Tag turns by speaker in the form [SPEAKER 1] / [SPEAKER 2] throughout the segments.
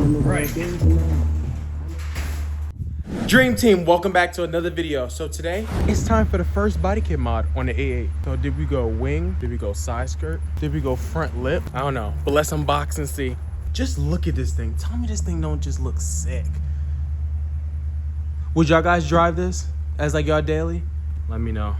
[SPEAKER 1] Right. Dream Team, welcome back to another video. So today, it's time for the first body kit mod on the A8. So did we go wing? Did we go side skirt? Did we go front lip? I don't know, but let's unbox and see. Just look at this thing. Tell me this thing don't just look sick. Would y'all guys drive this as like y'all daily? Let me know.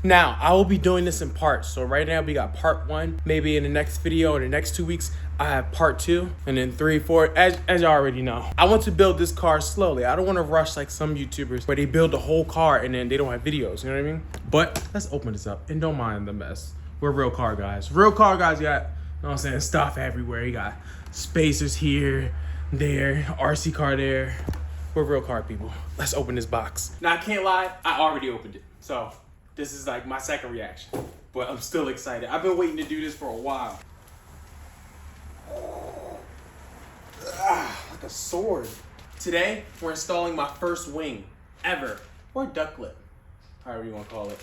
[SPEAKER 1] Now, I will be doing this in parts. So right now we got part 1. Maybe in the next video, in the next 2 weeks, I have part 2, and then 3, 4, as y'all already know. I want to build this car slowly. I don't want to rush like some YouTubers where they build the whole car and then they don't have videos, you know what I mean? But let's open this up and don't mind the mess. We're real car guys. Real car guys got, you know what I'm saying, stuff everywhere. You got spacers here, there, RC car there. We're real car people. Let's open this box. Now I can't lie, I already opened it. So this is like my second reaction, but I'm still excited. I've been waiting to do this for a while. Like a sword. Today, we're installing my first wing ever, or duck lip, however you want to call it.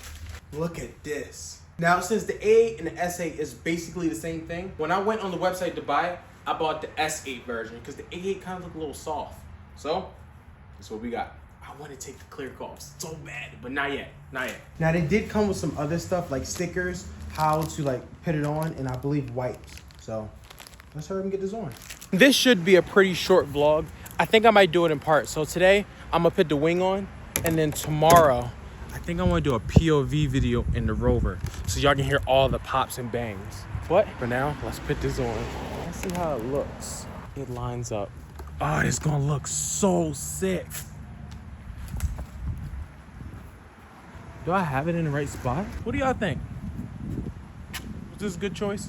[SPEAKER 1] Look at this. Now, since the A8 and the S8 is basically the same thing, when I went on the website to buy it, I bought the S8 version because the A8 kind of looked a little soft. So, that's what we got. I want to take the clear off so bad, but not yet, not yet. Now, they did come with some other stuff like stickers, how to like put it on, and I believe wipes. So, let's hurry and get this on. This should be a pretty short vlog. I think I might do it in parts. So today, I'm gonna put the wing on, and then tomorrow, I think I wanna do a POV video in the Rover, so y'all can hear all the pops and bangs. But for now, let's put this on. Let's see how it looks. It lines up. Oh, it's gonna look so sick. Do I have it in the right spot? What do y'all think? Was this a good choice?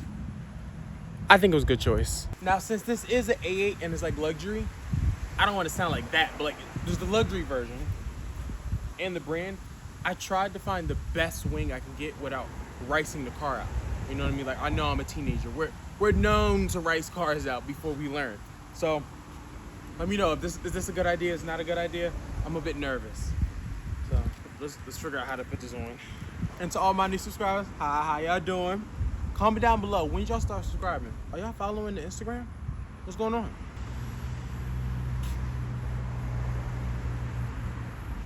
[SPEAKER 1] I think it was a good choice. Now, since this is an A8 and it's like luxury, I don't want to sound like that, but like there's the luxury version and the brand. I tried to find the best wing I can get without ricing the car out. You know what I mean? Like, I know I'm a teenager. We're known to rice cars out before we learn. So let me know if is this a good idea? Is not a good idea? I'm a bit nervous. So let's figure out how to put this on. And to all my new subscribers, hi, how y'all doing? Comment down below, when y'all start subscribing? Are y'all following the Instagram? What's going on?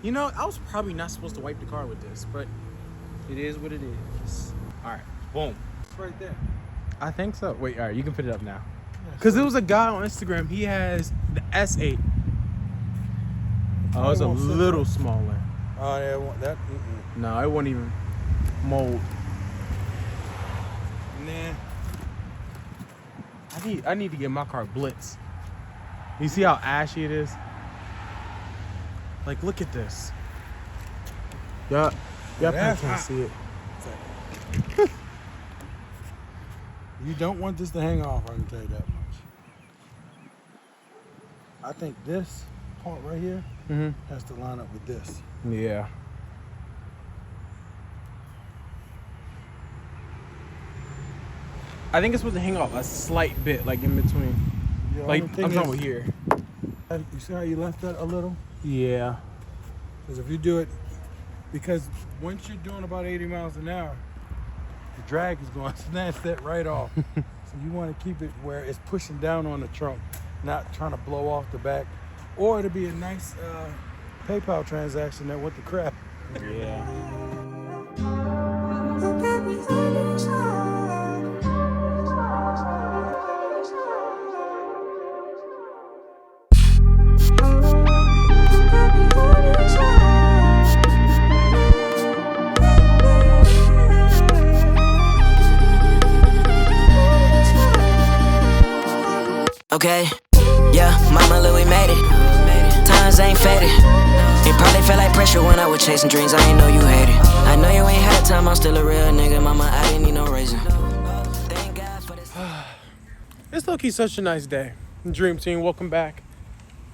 [SPEAKER 1] You know, I was probably not supposed to wipe the car with this, but it is what it is. All right, boom.
[SPEAKER 2] It's right there.
[SPEAKER 1] I think so. Wait, all right, you can put it up now. Because there was a guy on Instagram, he has the S8. Oh, it's a little smaller.
[SPEAKER 2] Oh, yeah, that.
[SPEAKER 1] No, it won't even mold.
[SPEAKER 2] Nah.
[SPEAKER 1] I need to get my car blitz. You see how ashy it is? Like, look at this. Y'all can't see it.
[SPEAKER 2] You don't want this to hang off, I can tell you that much. I think this part right here has to line up with this.
[SPEAKER 1] Yeah. I think it's supposed to hang off a slight bit, like in between. Like, I'm talking about here.
[SPEAKER 2] You see how you left that a little?
[SPEAKER 1] Yeah.
[SPEAKER 2] Because if you do it, because once you're doing about 80 miles an hour, the drag is going to snatch that right off. So you want to keep it where it's pushing down on the trunk, not trying to blow off the back. Or it'll be a nice PayPal transaction that went to crap.
[SPEAKER 1] Yeah.
[SPEAKER 3] Okay, yeah, mama, look, we made it. Times ain't faded. It probably felt like pressure when I was chasing dreams. I ain't know you hated. I know you ain't had time. I'm still a real nigga, mama. I didn't need no reason. Thank God for this.
[SPEAKER 1] It's low-key such a nice day. Dream Team, welcome back.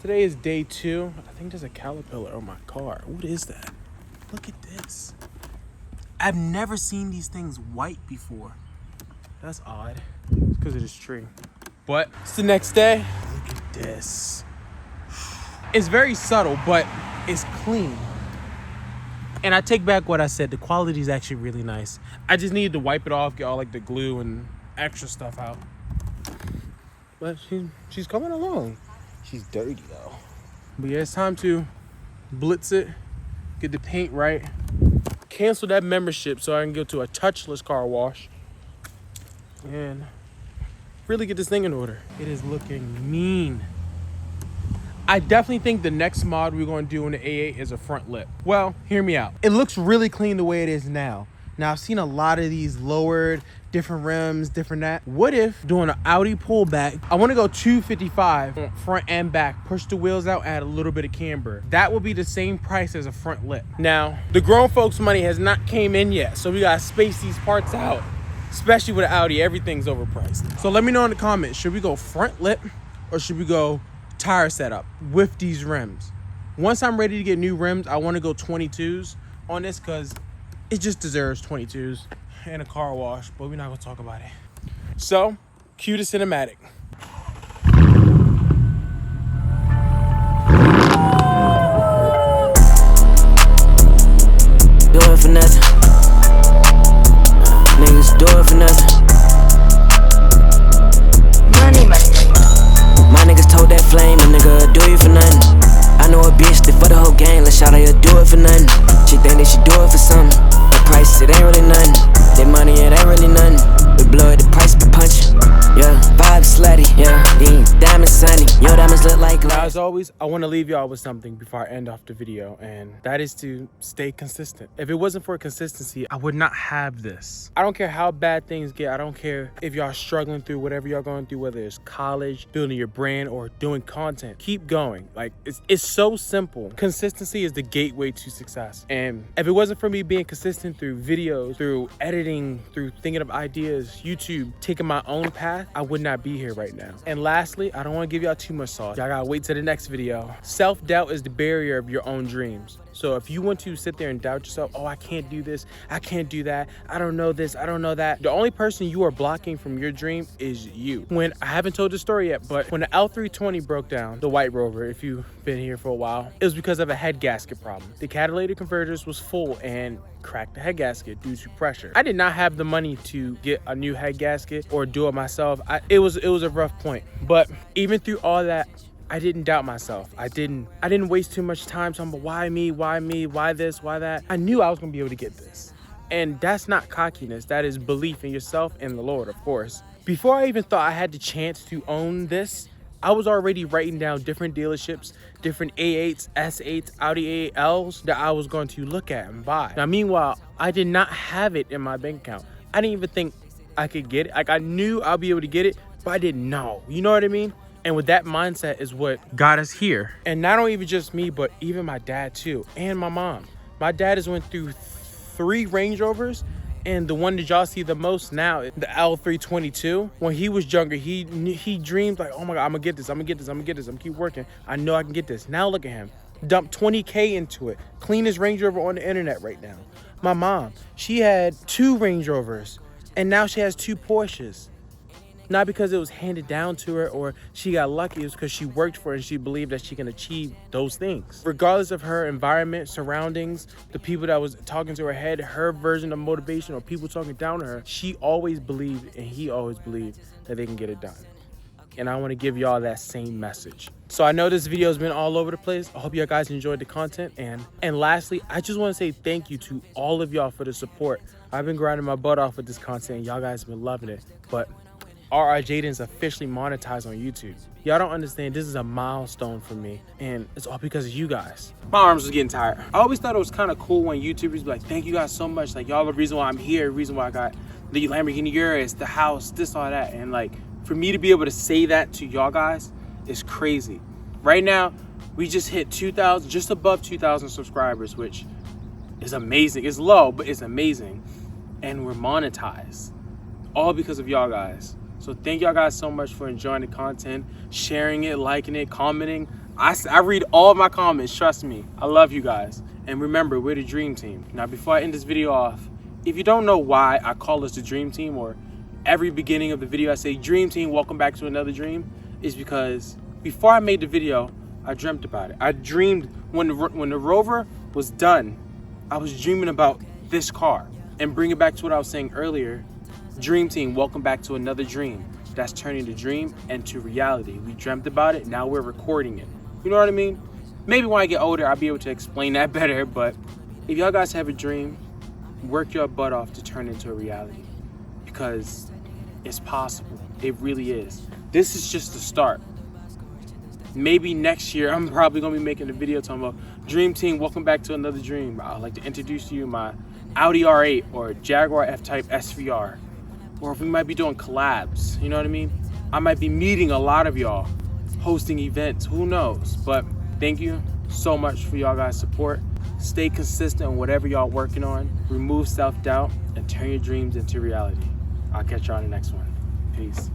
[SPEAKER 1] Today is day 2. I think there's a caterpillar on my car. What is that? Look at this. I've never seen these things white before. That's odd. It's because of this tree. But it's the next day. Look at this. It's very subtle, but it's clean. And I take back what I said. The quality is actually really nice. I just needed to wipe it off, get all like the glue and extra stuff out. But she's coming along. She's dirty though. But yeah, it's time to blitz it, get the paint right, cancel that membership so I can go to a touchless car wash and really get this thing in order. It is looking mean. I definitely think the next mod we're going to do in the A8 is a front lip. Well, hear me out. It looks really clean the way it is now. Now, I've seen a lot of these lowered, different rims, different that. What if doing an Audi pullback, I want to go 255 on front and back, push the wheels out, add a little bit of camber. That would be the same price as a front lip. Now, the grown folks money has not came in yet, so we got to space these parts out. Especially with Audi, everything's overpriced. So let me know in the comments, should we go front lip or should we go tire setup with these rims? Once I'm ready to get new rims, I want to go 22s on this because it just deserves 22s and a car wash, but we're not going to talk about it. So, cue the cinematic.
[SPEAKER 3] Do it for nothing. Niggas do it for nothing. Money. My niggas told that flame, a nigga do you for nothing. I know a bitch that for the whole gang, let's shout out here, do it for nothing. She think that she do it for something. The price, it ain't really nothing. That money, it ain't really nothing. We blow it, the price be punching. Yeah, vibes slutty, yeah. These diamonds sunny, your diamonds look like glass.
[SPEAKER 1] As always, I want to leave y'all with something before I end off the video, and that is to stay consistent. If it wasn't for consistency, I would not have this. I don't care how bad things get. I don't care if y'all struggling through whatever y'all going through, whether it's college, building your brand, or doing content. Keep going. Like, it's so simple. Consistency is the gateway to success. And if it wasn't for me being consistent through videos, through editing, through thinking of ideas, YouTube, taking my own path, I would not be here right now. And lastly, I don't want to give y'all too much sauce. Y'all gotta wait till the next video. Self-doubt is the barrier of your own dreams. So if you want to sit there and doubt yourself, oh, I can't do this, I can't do that, I don't know this, I don't know that, the only person you are blocking from your dream is you. When, I haven't told the story yet, but when the L320 broke down, the white Rover, if you've been here for a while, it was because of a head gasket problem. The catalytic converters was full and cracked the head gasket due to pressure. I did not have the money to get a new head gasket or do it myself. It was a rough point. But even through all that, I didn't doubt myself. I didn't waste too much time talking about why me, why this, why that. I knew I was gonna be able to get this. And that's not cockiness, that is belief in yourself and the Lord, of course. Before I even thought I had the chance to own this, I was already writing down different dealerships, different A8s, S8s, Audi A8Ls that I was going to look at and buy. Now, meanwhile, I did not have it in my bank account. I didn't even think I could get it. Like, I knew I'd be able to get it, but I didn't know. You know what I mean? And with that mindset is what got us here. And not only even just me, but even my dad too, and my mom. My dad has went through 3 Range Rovers, and the one that y'all see the most now, the L322. When he was younger, he dreamed like, oh my God, I'm gonna get this, I'm gonna keep working. I know I can get this. Now look at him. Dumped 20K into it. Cleanest Range Rover on the internet right now. My mom, she had 2 Range Rovers, and now she has 2 Porsches. Not because it was handed down to her or she got lucky, it was because she worked for it and she believed that she can achieve those things. Regardless of her environment, surroundings, the people that was talking to her head, her version of motivation or people talking down to her, she always believed and he always believed that they can get it done. And I want to give y'all that same message. So I know this video has been all over the place. I hope y'all guys enjoyed the content. And lastly, I just want to say thank you to all of y'all for the support. I've been grinding my butt off with this content and y'all guys have been loving it. But rrjaden's officially monetized on YouTube. Y'all don't understand, this is a milestone for me, and it's all because of you guys. My arms was getting tired. I always thought it was kind of cool when YouTubers be like, thank you guys so much, like y'all the reason why I'm here, the reason why I got the Lamborghini Urus, the house, this, all that, and like, for me to be able to say that to y'all guys is crazy. Right now, we just hit 2,000, just above 2,000 subscribers, which is amazing. It's low, but it's amazing. And we're monetized, all because of y'all guys. So thank y'all guys so much for enjoying the content, sharing it, liking it, commenting. I read all of my comments, trust me. I love you guys. And remember, we're the Dream Team. Now, before I end this video off, if you don't know why I call us the Dream Team, or every beginning of the video I say, Dream Team, welcome back to another dream, is because before I made the video, I dreamt about it. I dreamed when the Rover was done, I was dreaming about this car. And bring it back to what I was saying earlier, Dream Team, welcome back to another dream. that's turning the dream into reality. We dreamt about it, now we're recording it. You know what I mean? Maybe when I get older, I'll be able to explain that better, but if y'all guys have a dream, work your butt off to turn it into a reality, because it's possible. It really is. This is just the start. Maybe next year, I'm probably gonna be making a video talking about, Dream Team, welcome back to another dream. I'd like to introduce to you my Audi A8 or Jaguar F-Type SVR. Or if we might be doing collabs, you know what I mean? I might be meeting a lot of y'all, hosting events, who knows? But thank you so much for y'all guys' support. Stay consistent on whatever y'all working on. Remove self-doubt and turn your dreams into reality. I'll catch y'all on the next one. Peace.